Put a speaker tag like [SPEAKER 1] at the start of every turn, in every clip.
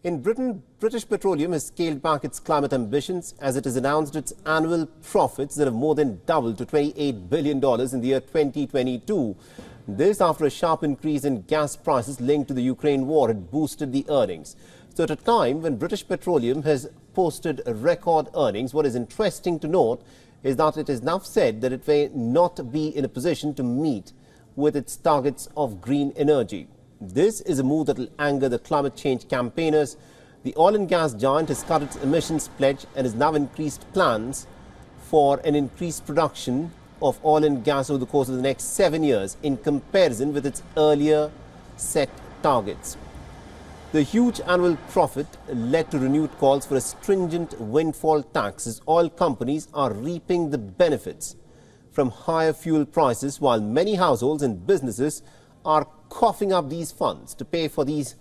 [SPEAKER 1] In Britain, British Petroleum has scaled back its climate ambitions as it has announced its annual profits that have more than doubled to $28 billion in the year 2022. This after a sharp increase in gas prices linked to the Ukraine war had boosted the earnings. So at a time when British Petroleum has posted record earnings, what is interesting to note is that it is now said that it may not be in a position to meet with its targets of green energy. This is a move that will anger the climate change campaigners. The oil and gas giant has cut its emissions pledge and has now increased plans for an increased production of oil and gas over the course of the next 7 years in comparison with its earlier set targets. The huge annual profit led to renewed calls for a stringent windfall tax as oil companies are reaping the benefits from higher fuel prices, while many households and businesses are coughing up these funds to pay for these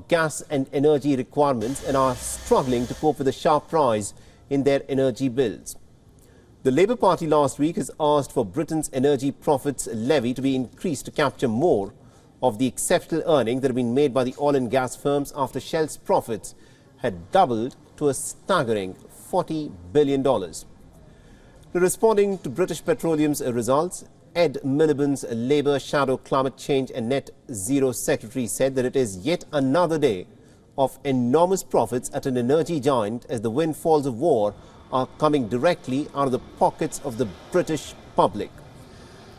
[SPEAKER 1] gas and energy requirements and are struggling to cope with the sharp rise in their energy bills. The Labour Party last week has asked for Britain's energy profits levy to be increased to capture more of the exceptional earnings that have been made by the oil and gas firms after Shell's profits had doubled to a staggering $40 billion. Responding to British Petroleum's results, Ed Miliband's Labour Shadow Climate Change and Net Zero Secretary said that it is yet another day of enormous profits at an energy giant as the windfalls of war are coming directly out of the pockets of the British public.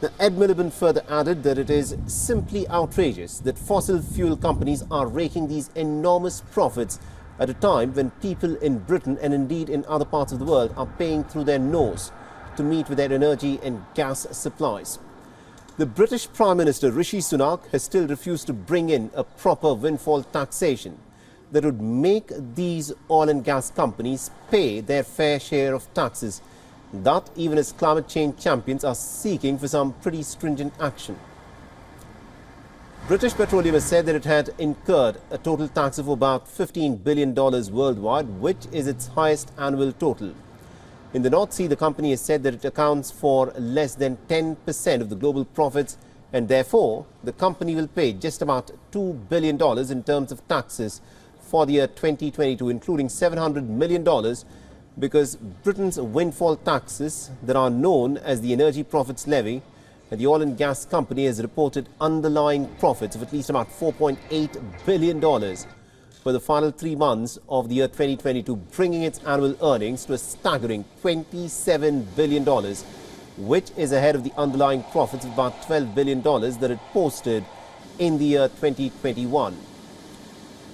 [SPEAKER 1] Now, Ed Miliband further added that it is simply outrageous that fossil fuel companies are raking these enormous profits at a time when people in Britain and indeed in other parts of the world are paying through their nose to meet with their energy and gas supplies. The British Prime Minister Rishi Sunak has still refused to bring in a proper windfall taxation that would make these oil and gas companies pay their fair share of taxes, that even as climate change champions are seeking for some pretty stringent action. British Petroleum has said that it had incurred a total tax of about $15 billion worldwide, which is its highest annual total. In the North Sea, the company has said that it accounts for less than 10% of the global profits, and therefore the company will pay just about $2 billion in terms of taxes for the year 2022, including $700 million, because Britain's windfall taxes that are known as the Energy Profits Levy, and the oil and gas company has reported underlying profits of at least about $4.8 billion for the final 3 months of the year 2022, bringing its annual earnings to a staggering $27 billion, which is ahead of the underlying profits of about $12 billion that it posted in the year 2021.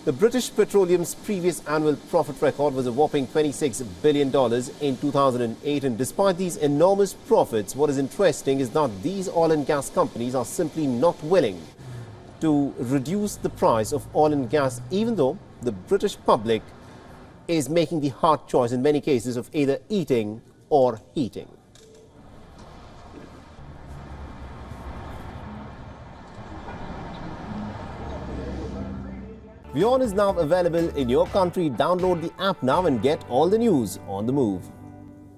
[SPEAKER 1] The British Petroleum's previous annual profit record was a whopping $26 billion in 2008, and despite these enormous profits, what is interesting is that these oil and gas companies are simply not willing to reduce the price of oil and gas, even though the British public is making the hard choice in many cases of either eating or heating. WION is now available in your country. Download the app now and get all the news on the move.